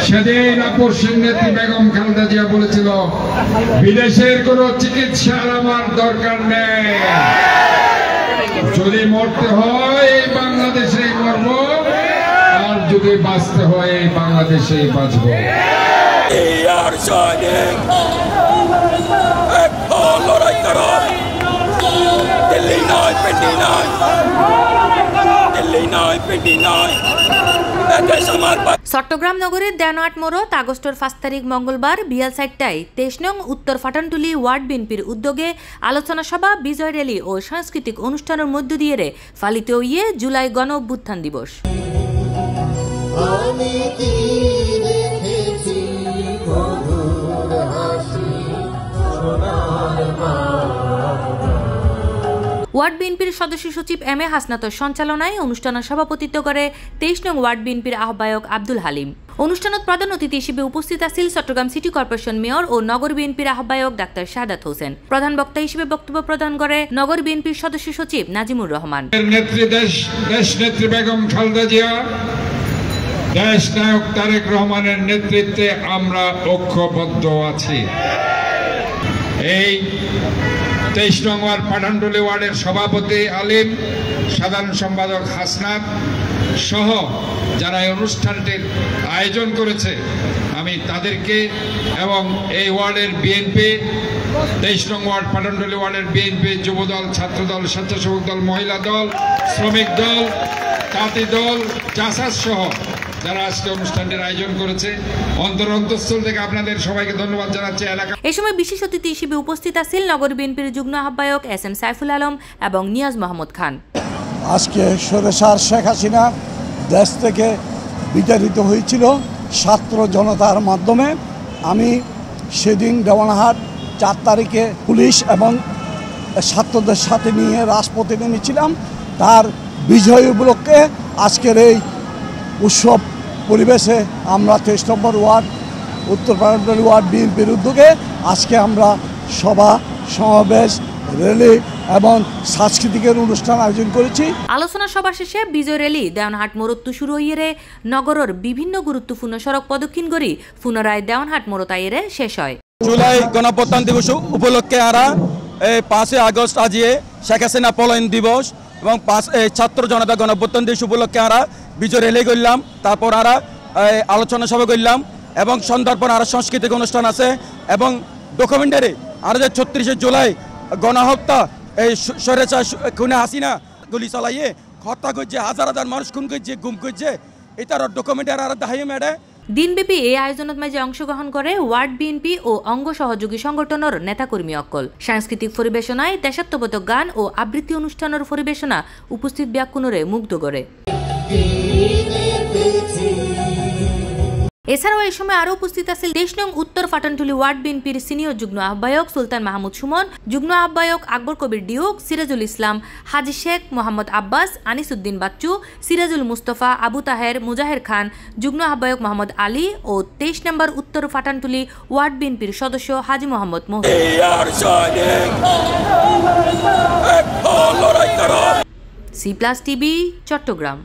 সেদিন আপসের নেত্রী বেগম খালেদা জিয়া বলেছিল বিদেশের কোনো চিকিৎসার আমার দরকার নেই, যদি মরতে হয় এই বাংলাদেশেই মরব, আর যদি বাঁচতে হয় এই বাংলাদেশেই বাঁচব। চট্টগ্রাম নগরের দেওয়ানহাট মোড়ত আগস্টের 5 তারিখ মঙ্গলবার বিয়াল 4টায় 23 নং উত্তর ফাটানটুলি ওয়ার্ড বিএনপির উদ্যোগে আলোচনা সভা, বিজয় র্যালি ও সাংস্কৃতিক অনুষ্ঠানের মধ্য দিয়ে পালিত হইয়ে জুলাই গণ অভ্যুত্থান দিবস। ওয়ার্ড বিএনপির সদস্য সচিব এম এ হাসনাতর সঞ্চালনায় অনুষ্ঠানের সভাপতিত্ব করে 23 নং ওয়ার্ড বিএনপির আহ্বায়ক আব্দুল হালিম। অনুষ্ঠানত প্রধান অতিথি হিসেবে উপস্থিত আছেন চট্টগ্রাম সিটি কর্পোরেশন মেয়র ও নগর বিএনপির আহ্বায়ক ডাক্তার শাহাদাত হোসেন। প্রধান বক্তা হিসেবে বক্তব্য প্রদান করে নগর বিএনপির সদস্য সচিব নাজিমুর রহমান। নেত্রী বেগম খালেদা জিয়া, দেশ নায়ক তারেক রহমানের নেতৃত্বে আমরা ঐক্যবদ্ধ আছি। এই 23 নং ওয়ার্ড পাঠানটুলি ওয়ার্ডের সভাপতি আলিম, সাধারণ সম্পাদক হাসনাত সহ যারা এই অনুষ্ঠানটির আয়োজন করেছে, আমি তাদেরকে এবং এই ওয়ার্ডের বিএনপি, 23 নং ওয়ার্ড পাঠানটুলি ওয়ার্ডের বিএনপি, যুবদল, ছাত্রদল, স্বেচ্ছাসেবক দল, মহিলা দল, শ্রমিক দল, তাঁতি দল, জাসাস সহ যারা আজকে অনুষ্ঠানটির আয়োজন করেছে, অন্তঃস্থল থেকে আপনাদের সবাইকে ধন্যবাদ জানাচ্ছি। এই সময় বিশেষ অতিথি হিসেবে উপস্থিত আছেন নগর বিএনপির যুগ্ম আহ্বায়ক এস এম সাইফুল আলম এবং নিয়াজ মোহাম্মদ খান। আজকে স্বৈরাচার শেখ হাসিনা দেশ থেকে বিতাড়িত হয়েছিল ছাত্র জনতার মাধ্যমে। আমি সেদিন দেওয়ানহাট 4 তারিখে পুলিশ এবং ছাত্রদের সাথে নিয়ে রাজপথে নেমেছিলাম। তার বিজয় উপলক্ষে আজকের এই উৎসব পরিবেশে আমরা 23 নম্বর ওয়ার্ড উত্তর পাঠানটুলি ওয়ার্ড বিএনপির উদ্যোগে আজকে আমরা সভা, সমাবেশ, র্যালি এবং সাংস্কৃতিক অনুষ্ঠান আয়োজন করেছি। আলোচনা সভা শেষে বিজয় র্যালি দেওয়ানহাট মোড়ত শুরু হইয়ে নগরের বিভিন্ন গুরুত্বপূর্ণ সড়ক প্রদক্ষিণ করি পুনরায় দেওয়ানহাট মোড়ত আইয়ে শেষ হয়। জুলাই গণ অভ্যুত্থান দিবস উপলক্ষে আমরা 5 আগস্ট আজিয়ে শেখ হাসিনা পলায়ন দিবস এবং ছাত্র জনতা গণ অভ্যুত্থান দিবস উপলক্ষে আমরা বিজয় র্যালি করলাম, তারপর আমরা আলোচনা সভা করলাম এবং সন্ধ্যার পর আর সাংস্কৃতিক অনুষ্ঠান আছে এবং ডকুমেন্টারি আর যে 36 জুলাই গণহত্যা, এই স্বৈরাচার খুনে হাসিনা গুলি চালাইয়ে হত্যা করছে, হাজার হাজার মানুষ খুন করছে, গুম করছে, এটার ডকুমেন্টারি আর দাহিয়ে মেডে। দিনব্যাপী এই আয়োজনত মাঝে অংশগ্রহণ করে ওয়ার্ড বিএনপি ও অঙ্গ সহযোগী সংগঠনের নেতাকর্মী অকল। সাংস্কৃতিক পরিবেশনায় দেশাত্মবোধক গান ও আবৃত্তি অনুষ্ঠানের পরিবেশনা উপস্থিত ব্যাকুণরে মুগ্ধ করে। এছাড়াও এই সময় আরো উপস্থিত আছেন 23 নং উত্তর ফাটানটুলি ওয়ার্ড বিএনপির সিনিয়র যুগ্ম আহ্বায়ক সুলতান মাহমুদ সুমন, যুগ্ম আহ্বায়ক আকবর কবির ডিউক, সিরাজুল ইসলাম, হাজি শেখ, মোহাম্মদ আব্বাস, আনিসুদ্দিন বাচ্চু, সিরাজুল মুস্তফা, আবু তাহের, মুজাহের খান, যুগ্ম আহ্বায়ক মোহাম্মদ আলী ও 23 নম্বর উত্তর ফাটানটুলি ওয়ার্ড বিএনপির সদস্য হাজি মোহাম্মদ মোহন। C+ TV, Chittagong.